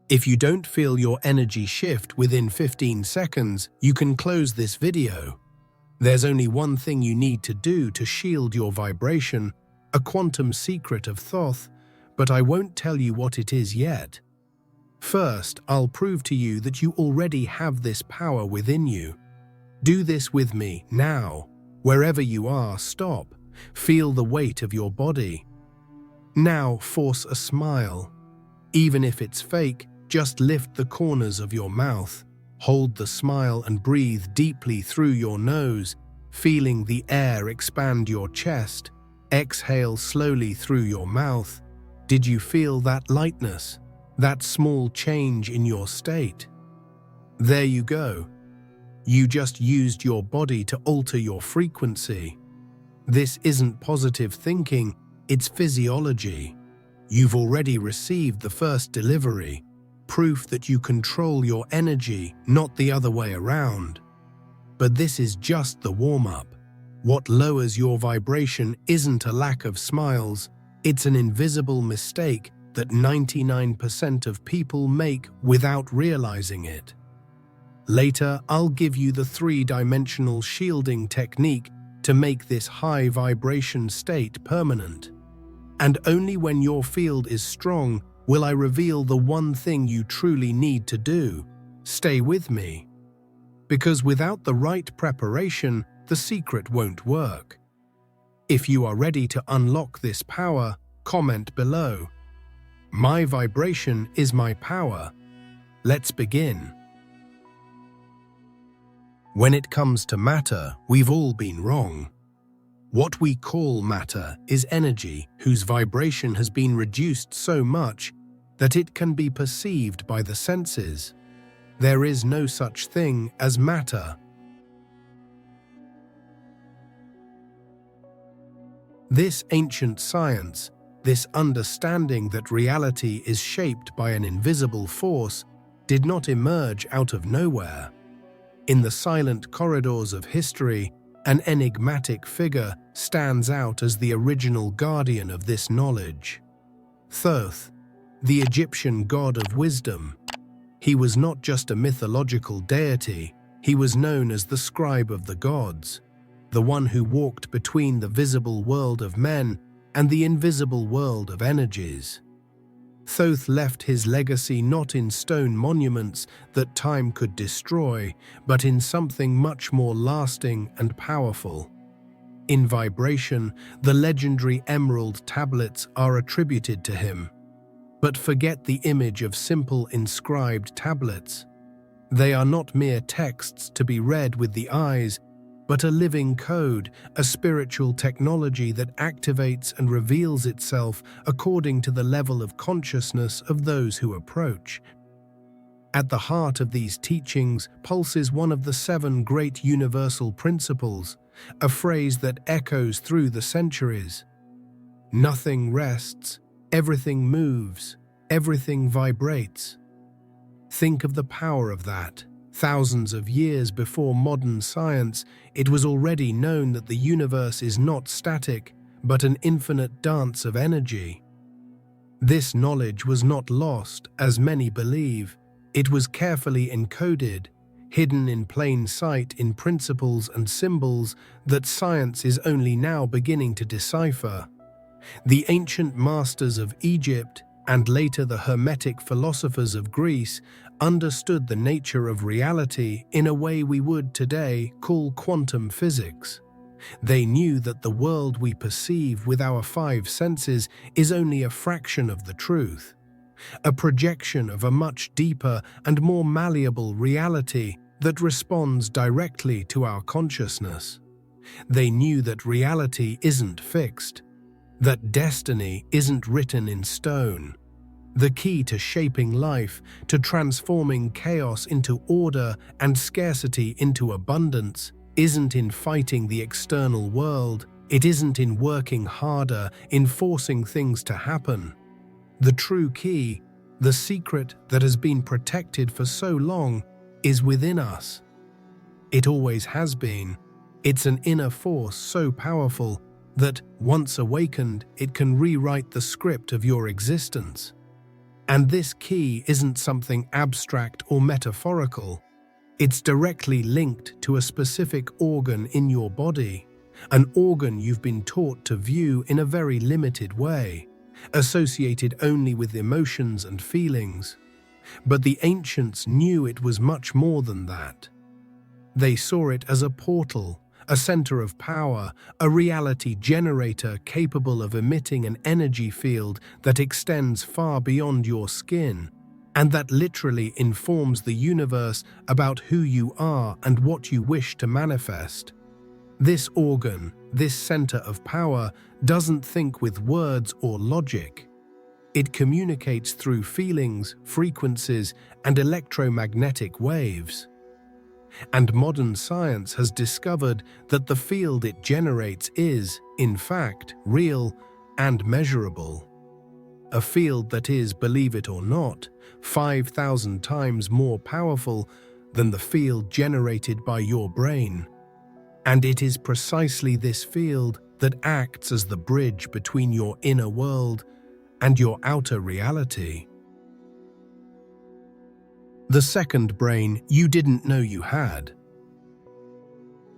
If you don't feel your energy shift within 15 seconds, you can close this video. There's only one thing you need to do to shield your vibration, a quantum secret of Thoth, but I won't tell you what it is yet. First, I'll prove to you that you already have this power within you. Do this with me, now. Wherever you are, stop. Feel the weight of your body. Now force a smile. Even if it's fake, just lift the corners of your mouth. Hold the smile and breathe deeply through your nose, feeling the air expand your chest. Exhale slowly through your mouth. Did you feel that lightness? That small change in your state? There you go. You just used your body to alter your frequency. This isn't positive thinking, it's physiology. You've already received the first delivery, proof that you control your energy, not the other way around. But this is just the warm-up. What lowers your vibration isn't a lack of smiles, it's an invisible mistake that 99% of people make without realizing it. Later, I'll give you the 3-dimensional shielding technique to make this high vibration state permanent. And only when your field is strong will I reveal the one thing you truly need to do. Stay with me. Because without the right preparation, the secret won't work. If you are ready to unlock this power, comment below. My vibration is my power. Let's begin. When it comes to matter, we've all been wrong. What we call matter is energy whose vibration has been reduced so much that it can be perceived by the senses. There is no such thing as matter. This ancient science, this understanding that reality is shaped by an invisible force, did not emerge out of nowhere. In the silent corridors of history, an enigmatic figure stands out as the original guardian of this knowledge. Thoth, the Egyptian god of wisdom. He was not just a mythological deity, he was known as the scribe of the gods, the one who walked between the visible world of men and the invisible world of energies. Thoth left his legacy not in stone monuments that time could destroy, but in something much more lasting and powerful. In vibration, the legendary emerald tablets are attributed to him. But forget the image of simple inscribed tablets. They are not mere texts to be read with the eyes, but a living code, a spiritual technology that activates and reveals itself according to the level of consciousness of those who approach. At the heart of these teachings pulses one of the 7 great universal principles, a phrase that echoes through the centuries. Nothing rests, everything moves, everything vibrates. Think of the power of that. Thousands of years before modern science, it was already known that the universe is not static, but an infinite dance of energy. This knowledge was not lost, as many believe. It was carefully encoded, hidden in plain sight in principles and symbols that science is only now beginning to decipher. The ancient masters of Egypt, and later the Hermetic philosophers of Greece, understood the nature of reality in a way we would today call quantum physics. They knew that the world we perceive with our 5 senses is only a fraction of the truth, a projection of a much deeper and more malleable reality that responds directly to our consciousness. They knew that reality isn't fixed, that destiny isn't written in stone. The key to shaping life, to transforming chaos into order and scarcity into abundance, isn't in fighting the external world, it isn't in working harder, in forcing things to happen. The true key, the secret that has been protected for so long, is within us. It always has been. It's an inner force so powerful that, once awakened, it can rewrite the script of your existence. And this key isn't something abstract or metaphorical. It's directly linked to a specific organ in your body, an organ you've been taught to view in a very limited way, associated only with emotions and feelings. But the ancients knew it was much more than that. They saw it as a portal, a center of power, a reality generator capable of emitting an energy field that extends far beyond your skin, and that literally informs the universe about who you are and what you wish to manifest. This organ, this center of power, doesn't think with words or logic. It communicates through feelings, frequencies, and electromagnetic waves. And modern science has discovered that the field it generates is, in fact, real and measurable. A field that is, believe it or not, 5,000 times more powerful than the field generated by your brain. And it is precisely this field that acts as the bridge between your inner world and your outer reality. The second brain you didn't know you had.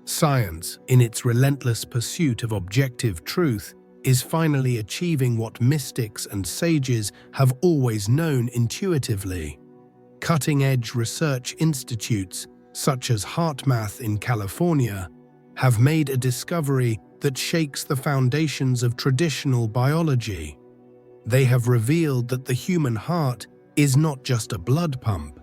Science, in its relentless pursuit of objective truth, is finally achieving what mystics and sages have always known intuitively. Cutting-edge research institutes, such as HeartMath in California, have made a discovery that shakes the foundations of traditional biology. They have revealed that the human heart is not just a blood pump.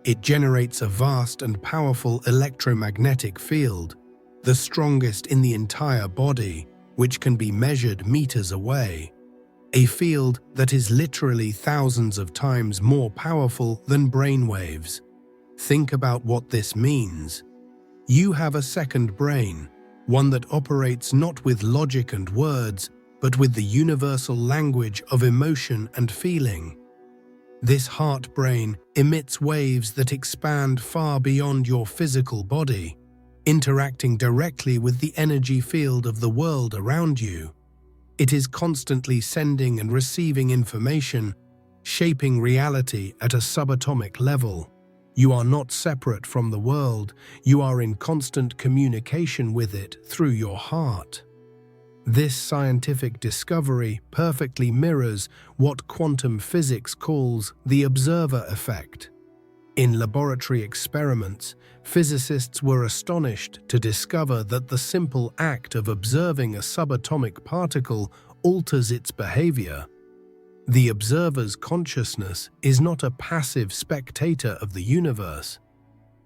It generates a vast and powerful electromagnetic field, the strongest in the entire body, which can be measured meters away. A field that is literally thousands of times more powerful than brainwaves. Think about what this means. You have a second brain, one that operates not with logic and words, but with the universal language of emotion and feeling. This heart brain emits waves that expand far beyond your physical body, interacting directly with the energy field of the world around you. It is constantly sending and receiving information, shaping reality at a subatomic level. You are not separate from the world, you are in constant communication with it through your heart. This scientific discovery perfectly mirrors what quantum physics calls the observer effect. In laboratory experiments, physicists were astonished to discover that the simple act of observing a subatomic particle alters its behavior. The observer's consciousness is not a passive spectator of the universe.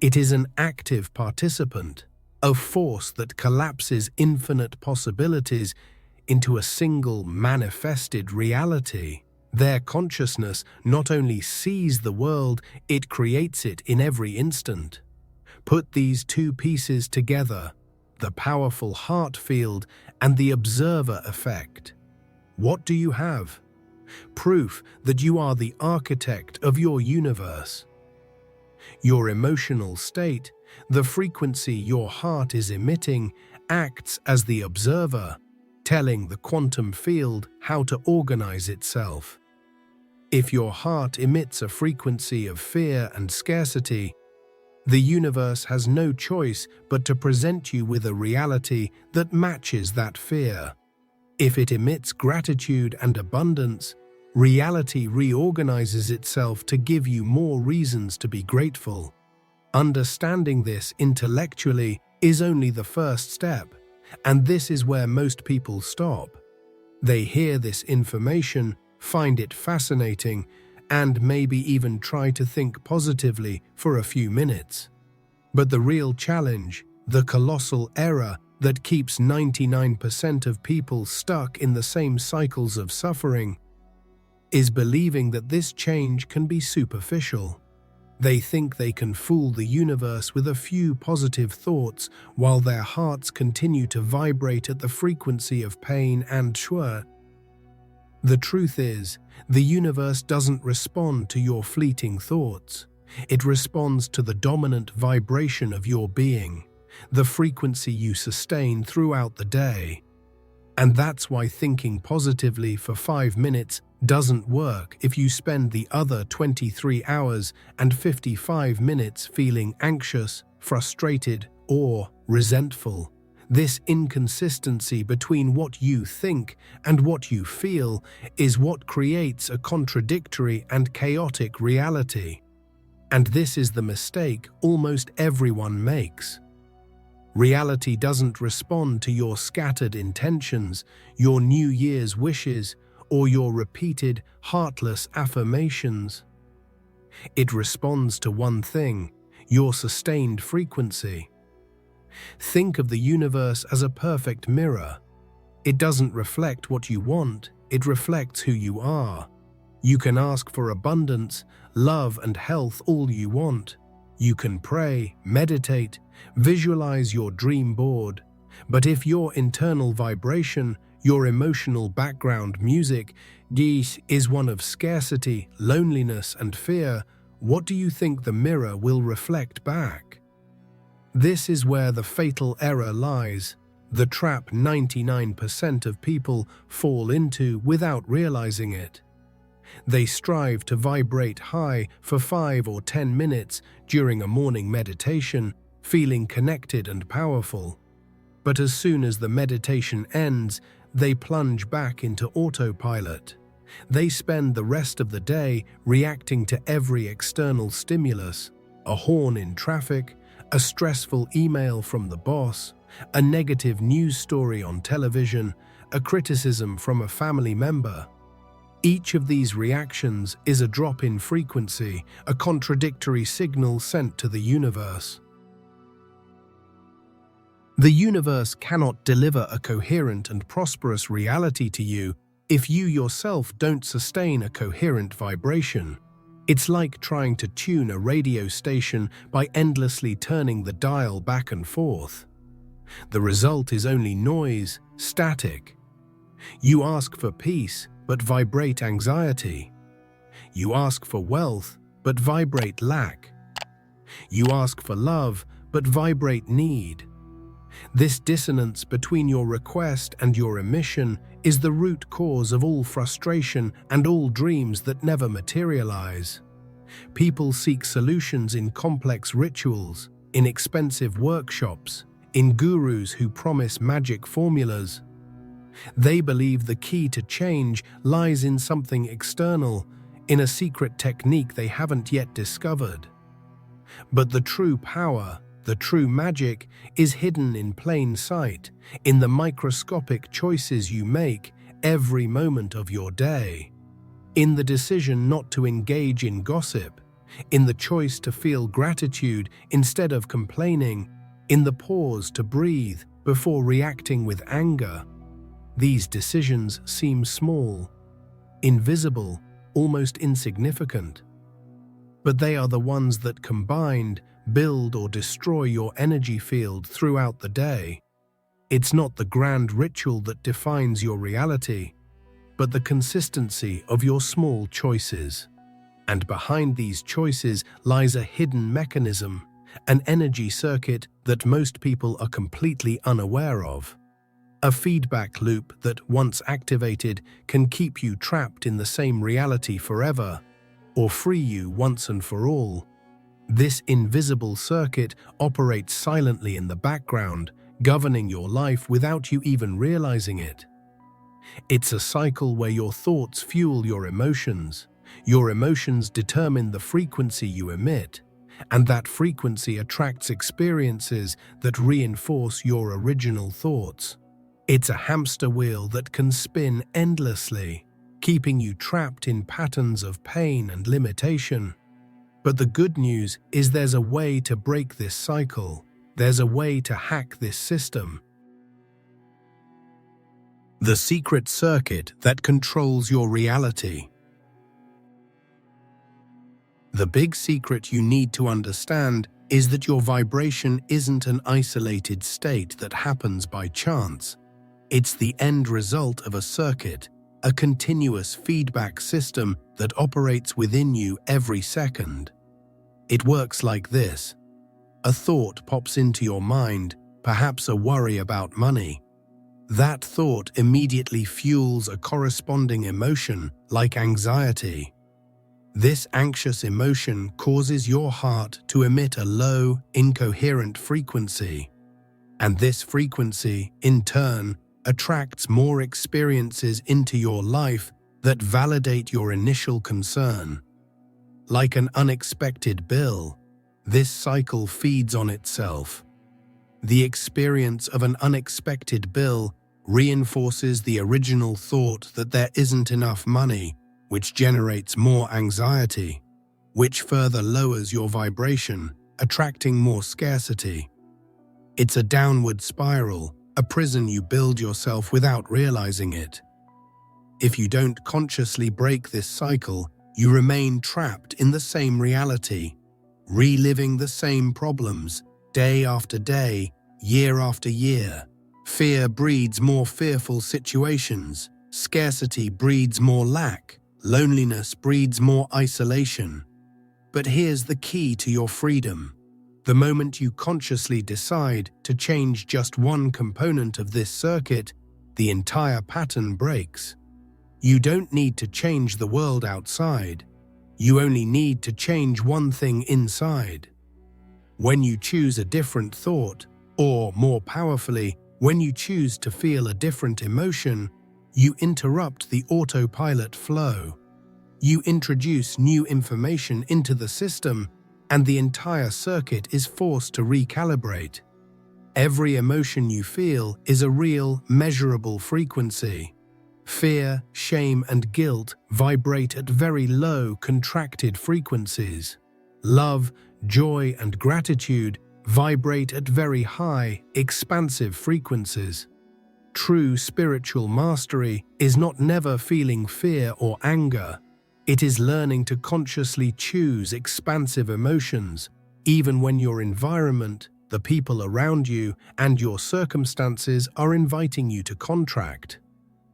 It is an active participant, a force that collapses infinite possibilities into a single manifested reality. Their consciousness not only sees the world, it creates it in every instant. Put these two pieces together, the powerful heart field and the observer effect. What do you have? Proof that you are the architect of your universe. Your emotional state, the frequency your heart is emitting, acts as the observer, telling the quantum field how to organize itself. If your heart emits a frequency of fear and scarcity, the universe has no choice but to present you with a reality that matches that fear. If it emits gratitude and abundance, reality reorganizes itself to give you more reasons to be grateful. Understanding this intellectually is only the first step, and this is where most people stop. They hear this information, find it fascinating, and maybe even try to think positively for a few minutes. But the real challenge, the colossal error that keeps 99% of people stuck in the same cycles of suffering, is believing that this change can be superficial. They think they can fool the universe with a few positive thoughts while their hearts continue to vibrate at the frequency of pain and shua. The truth is, the universe doesn't respond to your fleeting thoughts. It responds to the dominant vibration of your being, the frequency you sustain throughout the day. And that's why thinking positively for 5 minutes doesn't work if you spend the other 23 hours and 55 minutes feeling anxious, frustrated, or resentful. This inconsistency between what you think and what you feel is what creates a contradictory and chaotic reality. And this is the mistake almost everyone makes. Reality doesn't respond to your scattered intentions, your New Year's wishes, or your repeated, heartless affirmations. It responds to one thing: your sustained frequency. Think of the universe as a perfect mirror. It doesn't reflect what you want, it reflects who you are. You can ask for abundance, love, and health all you want. You can pray, meditate, visualize your dream board. But if your internal vibration, your emotional background music, is one of scarcity, loneliness, and fear, what do you think the mirror will reflect back? This is where the fatal error lies, the trap 99% of people fall into without realizing it. They strive to vibrate high for 5 or 10 minutes during a morning meditation, feeling connected and powerful. But as soon as the meditation ends, they plunge back into autopilot. They spend the rest of the day reacting to every external stimulus: a horn in traffic, a stressful email from the boss, a negative news story on television, a criticism from a family member. Each of these reactions is a drop in frequency, a contradictory signal sent to the universe. The universe cannot deliver a coherent and prosperous reality to you if you yourself don't sustain a coherent vibration. It's like trying to tune a radio station by endlessly turning the dial back and forth. The result is only noise, static. You ask for peace, but vibrate anxiety. You ask for wealth, but vibrate lack. You ask for love, but vibrate need. This dissonance between your request and your emission is the root cause of all frustration and all dreams that never materialize. People seek solutions in complex rituals, in expensive workshops, in gurus who promise magic formulas. They believe the key to change lies in something external, in a secret technique they haven't yet discovered. But the true power, the true magic, is hidden in plain sight, in the microscopic choices you make every moment of your day. In the decision not to engage in gossip, in the choice to feel gratitude instead of complaining, in the pause to breathe before reacting with anger. These decisions seem small, invisible, almost insignificant. But they are the ones that combined build or destroy your energy field throughout the day. It's not the grand ritual that defines your reality, but the consistency of your small choices. And behind these choices lies a hidden mechanism, an energy circuit that most people are completely unaware of. A feedback loop that, once activated, can keep you trapped in the same reality forever, or free you once and for all. This invisible circuit operates silently in the background, governing your life without you even realizing it. It's a cycle where your thoughts fuel your emotions determine the frequency you emit, and that frequency attracts experiences that reinforce your original thoughts. It's a hamster wheel that can spin endlessly, keeping you trapped in patterns of pain and limitation. But the good news is there's a way to break this cycle. There's a way to hack this system. The secret circuit that controls your reality. The big secret you need to understand is that your vibration isn't an isolated state that happens by chance. It's the end result of a circuit, a continuous feedback system that operates within you every second. It works like this. A thought pops into your mind, perhaps a worry about money. that thought immediately fuels a corresponding emotion like anxiety. This anxious emotion causes your heart to emit a low, incoherent frequency, and this frequency, in turn, attracts more experiences into your life that validate your initial concern. Like an unexpected bill, this cycle feeds on itself. The experience of an unexpected bill reinforces the original thought that there isn't enough money, which generates more anxiety, which further lowers your vibration, attracting more scarcity. It's a downward spiral, a prison you build yourself without realizing it. If you don't consciously break this cycle, you remain trapped in the same reality, reliving the same problems, day after day, year after year. Fear breeds more fearful situations, scarcity breeds more lack, loneliness breeds more isolation. But here's the key to your freedom. The moment you consciously decide to change just one component of this circuit, the entire pattern breaks. You don't need to change the world outside. You only need to change one thing inside. When you choose a different thought, or more powerfully, when you choose to feel a different emotion, you interrupt the autopilot flow. You introduce new information into the system, and the entire circuit is forced to recalibrate. Every emotion you feel is a real, measurable frequency. Fear, shame, and guilt vibrate at very low, contracted frequencies. Love, joy, and gratitude vibrate at very high, expansive frequencies. True spiritual mastery is not never feeling fear or anger. It is learning to consciously choose expansive emotions, even when your environment, the people around you, and your circumstances are inviting you to contract.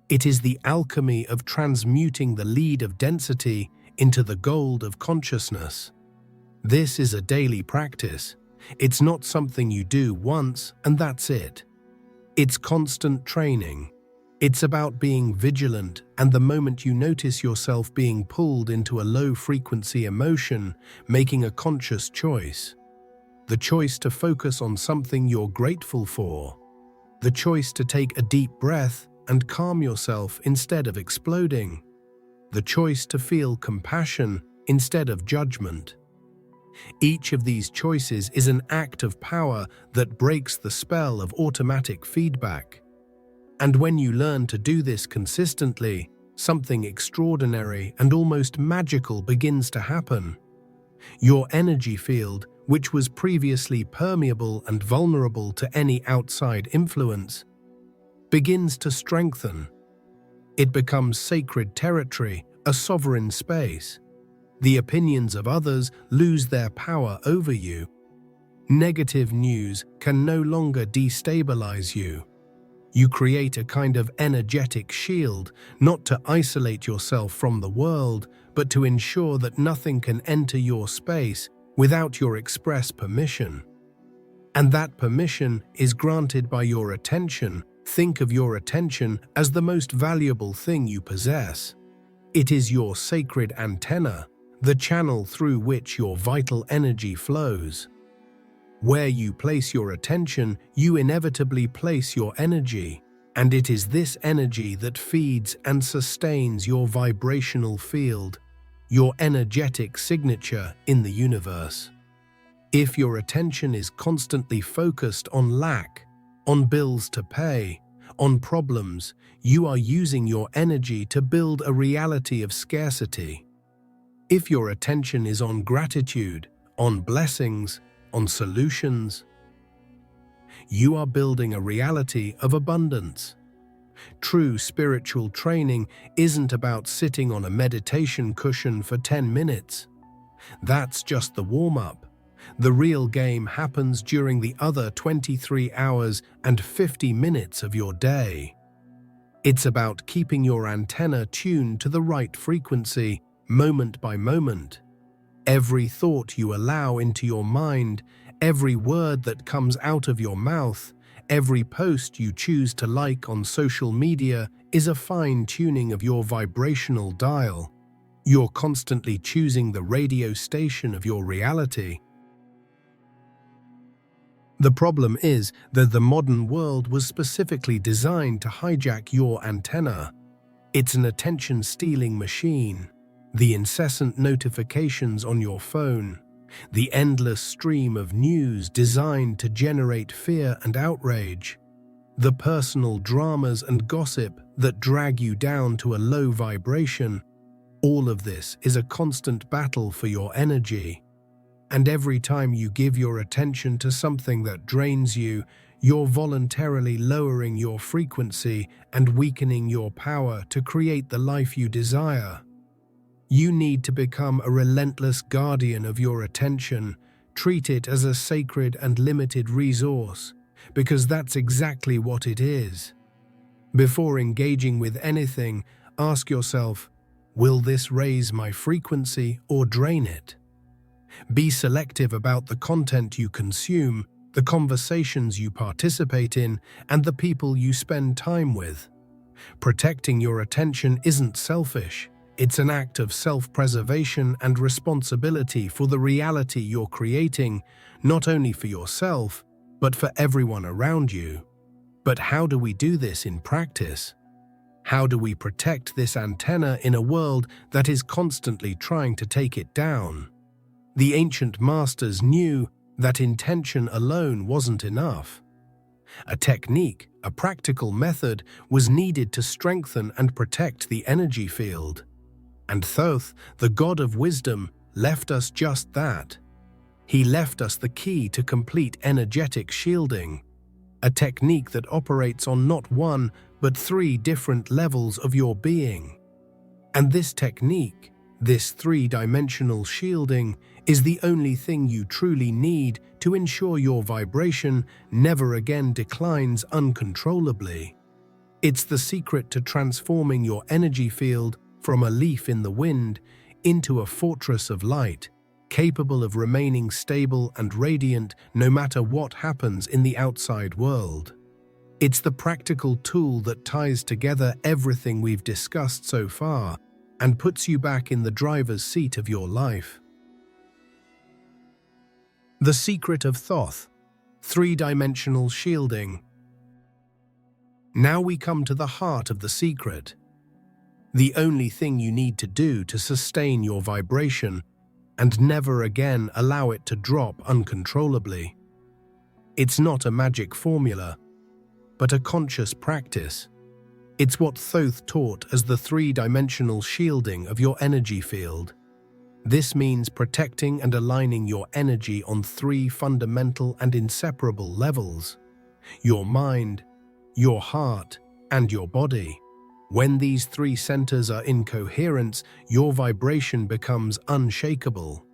It is the alchemy of transmuting the lead of density into the gold of consciousness. This is a daily practice. It's not something you do once and that's it. It's constant training. It's about being vigilant, and the moment you notice yourself being pulled into a low-frequency emotion, making a conscious choice. The choice to focus on something you're grateful for. The choice to take a deep breath and calm yourself instead of exploding. The choice to feel compassion instead of judgment. Each of these choices is an act of power that breaks the spell of automatic feedback. And when you learn to do this consistently, something extraordinary and almost magical begins to happen. Your energy field, which was previously permeable and vulnerable to any outside influence, begins to strengthen. It becomes sacred territory, a sovereign space. The opinions of others lose their power over you. Negative news can no longer destabilize you. You create a kind of energetic shield, not to isolate yourself from the world, but to ensure that nothing can enter your space without your express permission. And that permission is granted by your attention. Think of your attention as the most valuable thing you possess. It is your sacred antenna, the channel through which your vital energy flows. Where you place your attention, you inevitably place your energy, and it is this energy that feeds and sustains your vibrational field, your energetic signature in the universe. If your attention is constantly focused on lack, on bills to pay, on problems, you are using your energy to build a reality of scarcity. If your attention is on gratitude, on blessings, on solutions, you are building a reality of abundance. True spiritual training isn't about sitting on a meditation cushion for 10 minutes. That's just the warm-up. The real game happens during the other 23 hours and 50 minutes of your day. It's about keeping your antenna tuned to the right frequency, moment by moment. Every thought you allow into your mind, every word that comes out of your mouth, Every post you choose to like on social media is a fine-tuning of your vibrational dial. You're constantly choosing the radio station of your reality. The problem is that the modern world was specifically designed to hijack your antenna. It's an attention-stealing machine. The incessant notifications on your phone, the endless stream of news designed to generate fear and outrage, the personal dramas and gossip that drag you down to a low vibration, all of this is a constant battle for your energy. And every time you give your attention to something that drains you, you're voluntarily lowering your frequency and weakening your power to create the life you desire. You need to become a relentless guardian of your attention. Treat it as a sacred and limited resource, because that's exactly what it is. Before engaging with anything, ask yourself, will this raise my frequency or drain it? Be selective about the content you consume, the conversations you participate in, and the people you spend time with. Protecting your attention isn't selfish. It's an act of self-preservation and responsibility for the reality you're creating, not only for yourself, but for everyone around you. But how do we do this in practice? How do we protect this antenna in a world that is constantly trying to take it down? The ancient masters knew that intention alone wasn't enough. A technique, a practical method, was needed to strengthen and protect the energy field. And Thoth, the god of wisdom, left us just that. He left us the key to complete energetic shielding, a technique that operates on not one, but 3 different levels of your being. And this technique, this 3-dimensional shielding, is the only thing you truly need to ensure your vibration never again declines uncontrollably. It's the secret to transforming your energy field from a leaf in the wind into a fortress of light, capable of remaining stable and radiant no matter what happens in the outside world. It's the practical tool that ties together everything we've discussed so far and puts you back in the driver's seat of your life. The secret of Thoth, 3-dimensional shielding. Now we come to the heart of the secret. The only thing you need to do to sustain your vibration and never again allow it to drop uncontrollably. It's not a magic formula, but a conscious practice. It's what Thoth taught as the 3-dimensional shielding of your energy field. This means protecting and aligning your energy on 3 fundamental and inseparable levels: your mind, your heart, and your body. When these 3 centers are in coherence, your vibration becomes unshakable.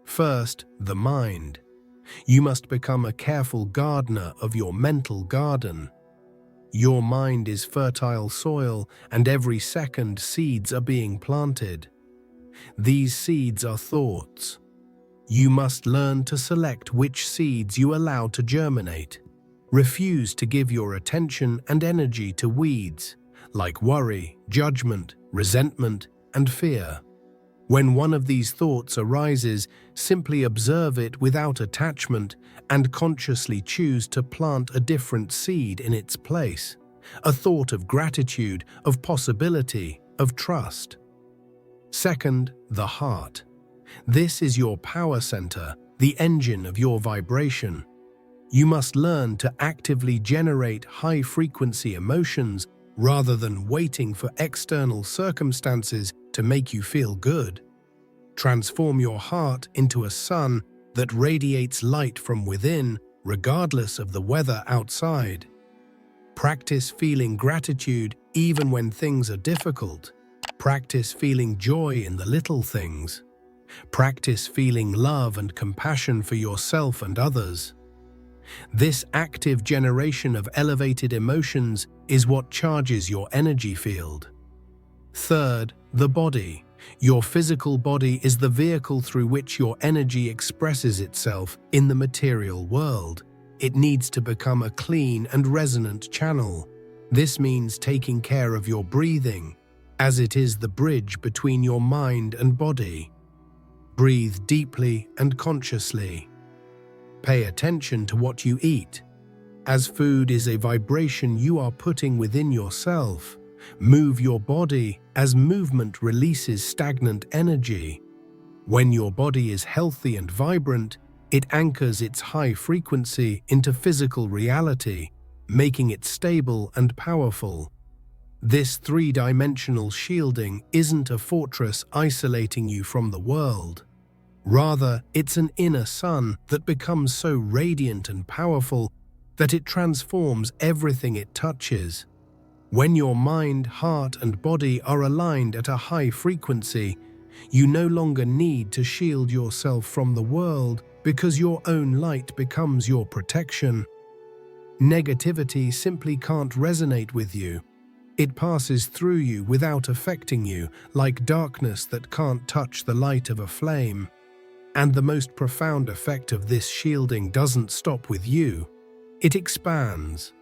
First, the mind. You must become a careful gardener of your mental garden. Your mind is fertile soil, and every second seeds are being planted. These seeds are thoughts. You must learn to select which seeds you allow to germinate. Refuse to give your attention and energy to weeds, like worry, judgment, resentment, and fear. When one of these thoughts arises, simply observe it without attachment and consciously choose to plant a different seed in its place. A thought of gratitude, of possibility, of trust. Second, the heart. This is your power center, the engine of your vibration. You must learn to actively generate high-frequency emotions rather than waiting for external circumstances to make you feel good. Transform your heart into a sun that radiates light from within, regardless of the weather outside. Practice feeling gratitude even when things are difficult. Practice feeling joy in the little things. Practice feeling love and compassion for yourself and others. This active generation of elevated emotions is what charges your energy field. Third, the body. Your physical body is the vehicle through which your energy expresses itself in the material world. It needs to become a clean and resonant channel. This means taking care of your breathing, as it is the bridge between your mind and body. Breathe deeply and consciously. Pay attention to what you eat, as food is a vibration you are putting within yourself. Move your body, as movement releases stagnant energy. When your body is healthy and vibrant, it anchors its high frequency into physical reality, making it stable and powerful. This three-dimensional shielding isn't a fortress isolating you from the world. Rather, it's an inner sun that becomes so radiant and powerful that it transforms everything it touches. When your mind, heart, and body are aligned at a high frequency, you no longer need to shield yourself from the world because your own light becomes your protection. Negativity simply can't resonate with you. It passes through you without affecting you, like darkness that can't touch the light of a flame. And the most profound effect of this shielding doesn't stop with you. It expands.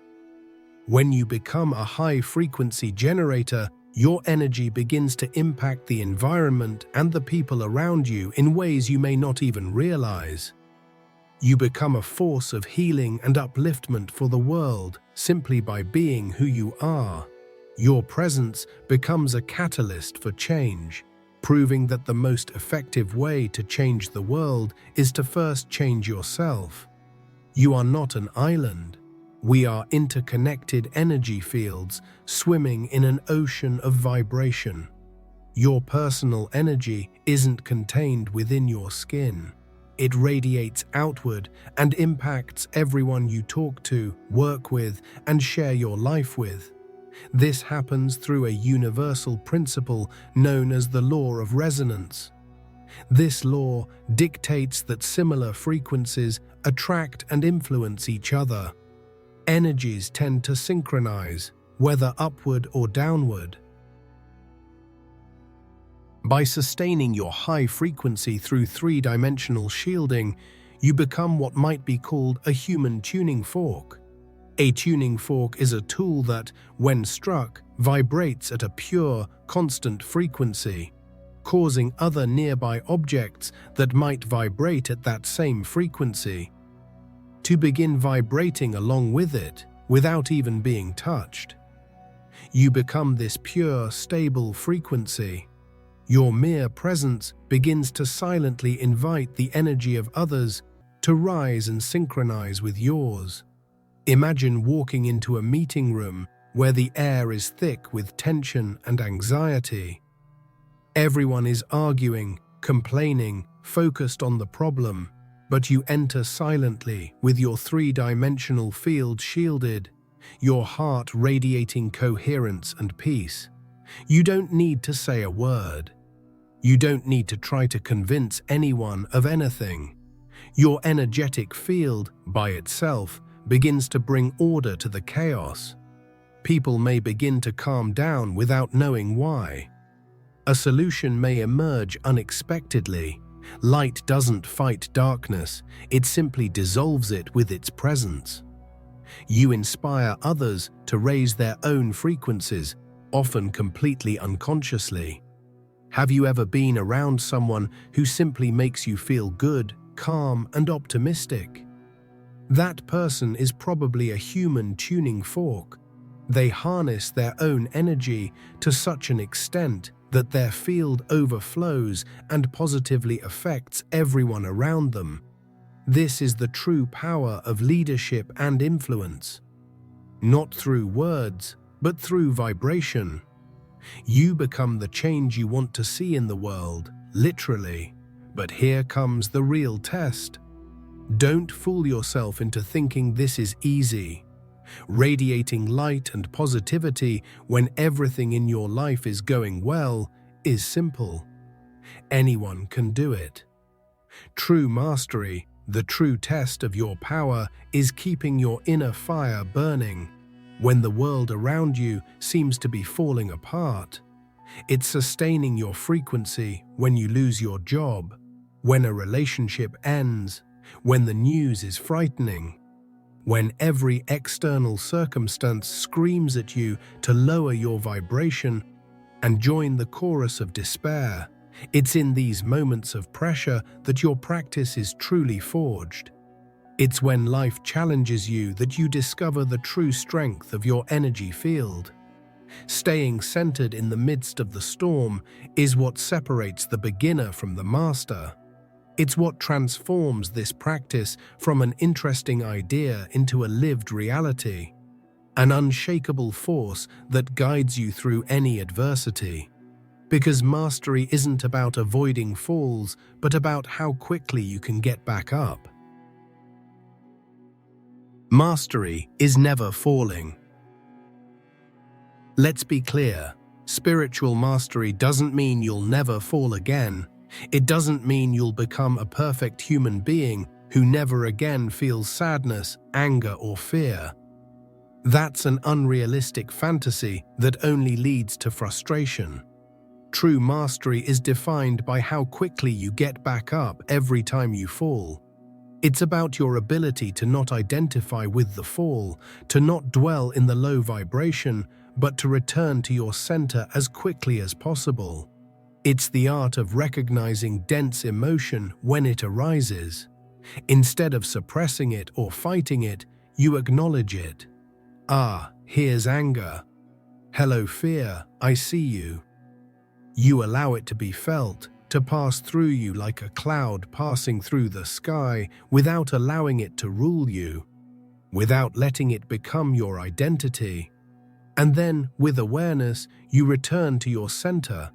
When you become a high-frequency generator, your energy begins to impact the environment and the people around you in ways you may not even realize. You become a force of healing and upliftment for the world simply by being who you are. Your presence becomes a catalyst for change, proving that the most effective way to change the world is to first change yourself. You are not an island. We are interconnected energy fields swimming in an ocean of vibration. Your personal energy isn't contained within your skin. It radiates outward and impacts everyone you talk to, work with, and share your life with. This happens through a universal principle known as the law of resonance. This law dictates that similar frequencies attract and influence each other. Energies tend to synchronize, whether upward or downward. By sustaining your high frequency through three-dimensional shielding, you become what might be called a human tuning fork. A tuning fork is a tool that, when struck, vibrates at a pure, constant frequency, causing other nearby objects that might vibrate at that same frequency to begin vibrating along with it without even being touched. You become this pure, stable frequency. Your mere presence begins to silently invite the energy of others to rise and synchronize with yours. Imagine walking into a meeting room where the air is thick with tension and anxiety. Everyone is arguing, complaining, focused on the problem, but you enter silently with your three-dimensional field shielded, your heart radiating coherence and peace. You don't need to say a word. You don't need to try to convince anyone of anything. Your energetic field, by itself, begins to bring order to the chaos. People may begin to calm down without knowing why. A solution may emerge unexpectedly. Light doesn't fight darkness, it simply dissolves it with its presence. You inspire others to raise their own frequencies, often completely unconsciously. Have you ever been around someone who simply makes you feel good, calm, and optimistic? That person is probably a human tuning fork. They harness their own energy to such an extent that their field overflows and positively affects everyone around them. This is the true power of leadership and influence. Not through words, but through vibration. You become the change you want to see in the world, literally. But here comes the real test. Don't fool yourself into thinking this is easy. Radiating light and positivity when everything in your life is going well is simple. Anyone can do it. True mastery, the true test of your power, is keeping your inner fire burning. When the world around you seems to be falling apart, it's sustaining your frequency when you lose your job, when a relationship ends, when the news is frightening. when every external circumstance screams at you to lower your vibration and join the chorus of despair. It's in these moments of pressure that your practice is truly forged. It's when life challenges you that you discover the true strength of your energy field. Staying centered in the midst of the storm is what separates the beginner from the master. It's what transforms this practice from an interesting idea into a lived reality, an unshakable force that guides you through any adversity. Because mastery isn't about avoiding falls, but about how quickly you can get back up. Mastery is never falling. Let's be clear, spiritual mastery doesn't mean you'll never fall again. It doesn't mean you'll become a perfect human being who never again feels sadness, anger, or fear. That's an unrealistic fantasy that only leads to frustration. True mastery is defined by how quickly you get back up every time you fall. It's about your ability to not identify with the fall, to not dwell in the low vibration, but to return to your center as quickly as possible. It's the art of recognizing dense emotion when it arises. Instead of suppressing it or fighting it, you acknowledge it. Ah, here's anger. Hello, fear, I see you. You allow it to be felt, to pass through you like a cloud passing through the sky without allowing it to rule you, without letting it become your identity. And then, with awareness, you return to your center,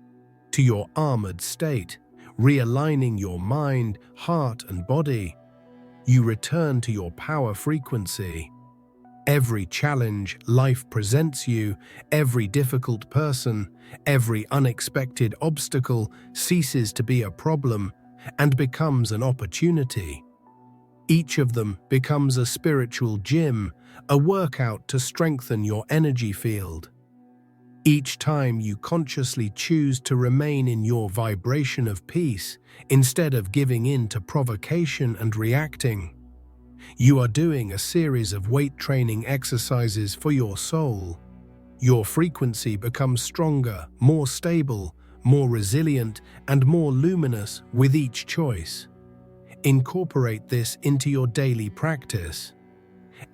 to your armored state, realigning your mind, heart, and body. You return to your power frequency. Every challenge life presents you, every difficult person, every unexpected obstacle ceases to be a problem and becomes an opportunity. Each of them becomes a spiritual gym, a workout to strengthen your energy field. Each time you consciously choose to remain in your vibration of peace instead of giving in to provocation and reacting, you are doing a series of weight training exercises for your soul. Your frequency becomes stronger, more stable, more resilient, and more luminous with each choice. Incorporate this into your daily practice.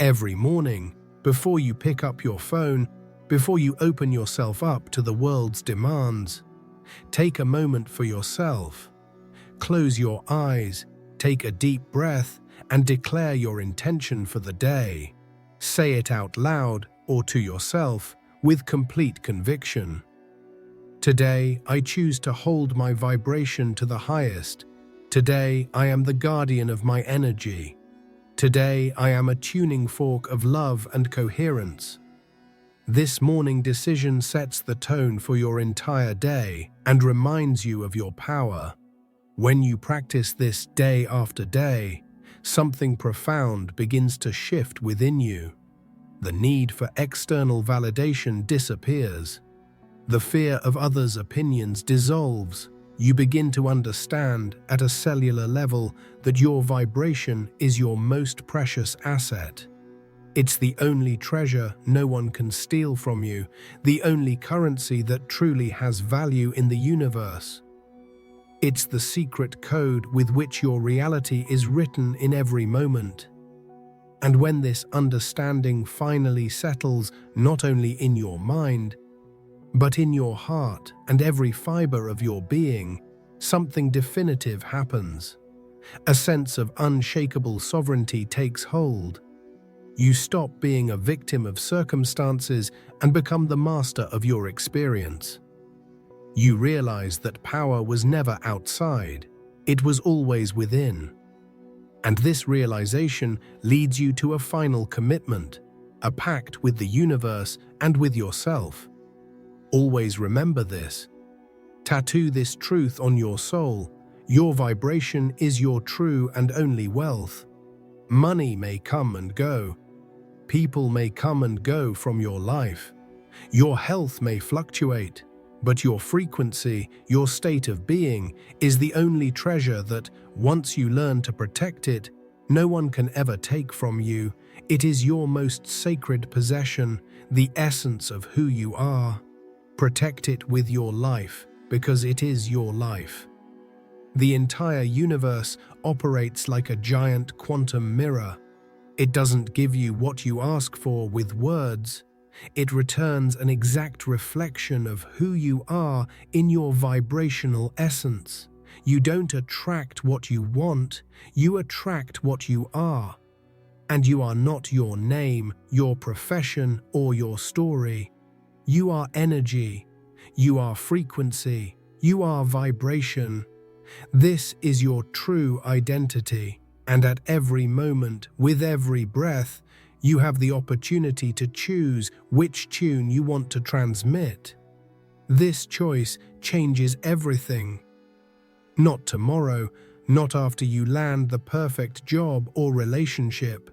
Every morning, before you pick up your phone, before you open yourself up to the world's demands, take a moment for yourself. Close your eyes, take a deep breath, and declare your intention for the day. Say it out loud or to yourself with complete conviction. Today, I choose to hold my vibration to the highest. Today, I am the guardian of my energy. Today, I am a tuning fork of love and coherence. This morning decision sets the tone for your entire day and reminds you of your power. When you practice this day after day, something profound begins to shift within you. The need for external validation disappears. The fear of others' opinions dissolves. You begin to understand at a cellular level that your vibration is your most precious asset. It's the only treasure no one can steal from you, the only currency that truly has value in the universe. It's the secret code with which your reality is written in every moment. And when this understanding finally settles not only in your mind, but in your heart and every fiber of your being, something definitive happens. A sense of unshakable sovereignty takes hold. You stop being a victim of circumstances and become the master of your experience. You realize that power was never outside, it was always within. And this realization leads you to a final commitment, a pact with the universe and with yourself. Always remember this. Tattoo this truth on your soul. Your vibration is your true and only wealth. Money may come and go. People may come and go from your life. Your health may fluctuate. But your frequency, your state of being, is the only treasure that, once you learn to protect it, no one can ever take from you. It is your most sacred possession, the essence of who you are. Protect it with your life, because it is your life. The entire universe operates like a giant quantum mirror. It doesn't give you what you ask for with words. It returns an exact reflection of who you are in your vibrational essence. You don't attract what you want, you attract what you are. And you are not your name, your profession, or your story. You are energy. You are frequency. You are vibration. This is your true identity, and at every moment, with every breath, you have the opportunity to choose which tune you want to transmit. This choice changes everything. Not tomorrow, not after you land the perfect job or relationship.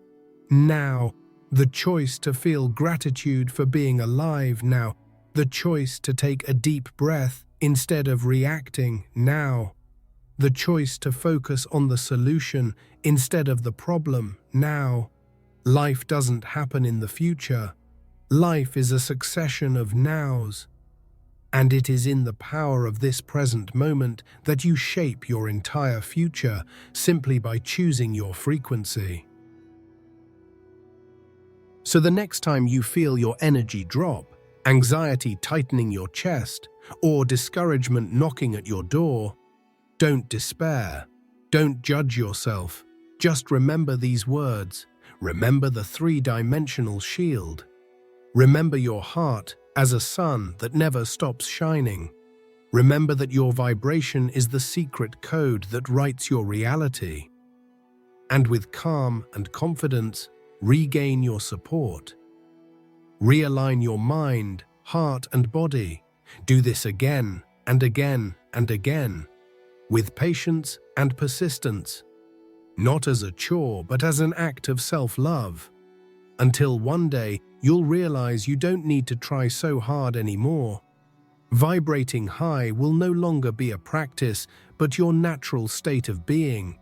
Now, the choice to feel gratitude for being alive now, the choice to take a deep breath instead of reacting now. The choice to focus on the solution instead of the problem now. Life doesn't happen in the future. Life is a succession of nows. And it is in the power of this present moment that you shape your entire future simply by choosing your frequency. So the next time you feel your energy drop, anxiety tightening your chest, or discouragement knocking at your door, don't despair. Don't judge yourself. Just remember these words. Remember the three-dimensional shield. Remember your heart as a sun that never stops shining. Remember that your vibration is the secret code that writes your reality. And with calm and confidence, regain your support. Realign your mind, heart, and body. Do this again and again and again, with patience and persistence, not as a chore but as an act of self-love, until one day you'll realize you don't need to try so hard anymore. Vibrating high will no longer be a practice but your natural state of being.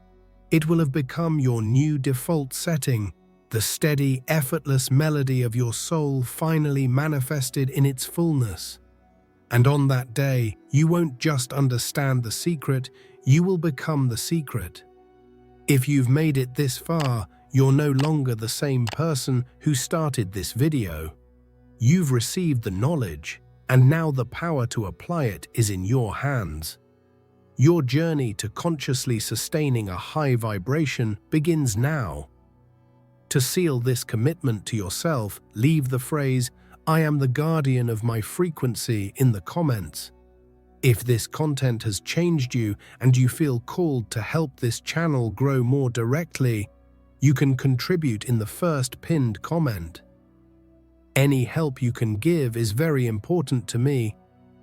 It will have become your new default setting, the steady, effortless melody of your soul finally manifested in its fullness. And on that day, you won't just understand the secret, you will become the secret. If you've made it this far, you're no longer the same person who started this video. You've received the knowledge, and now the power to apply it is in your hands. Your journey to consciously sustaining a high vibration begins now. To seal this commitment to yourself, leave the phrase, "I am the guardian of my frequency" in the comments. If this content has changed you and you feel called to help this channel grow more directly, you can contribute in the first pinned comment. Any help you can give is very important to me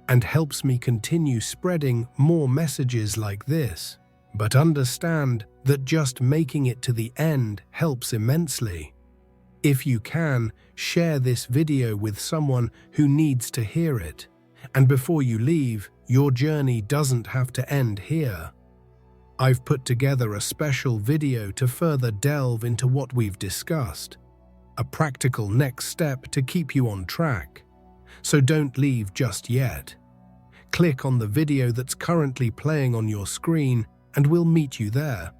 and helps me continue spreading more messages like this. But understand that just making it to the end helps immensely. If you can, share this video with someone who needs to hear it. And before you leave, your journey doesn't have to end here. I've put together a special video to further delve into what we've discussed, a practical next step to keep you on track. So don't leave just yet. Click on the video that's currently playing on your screen and we'll meet you there.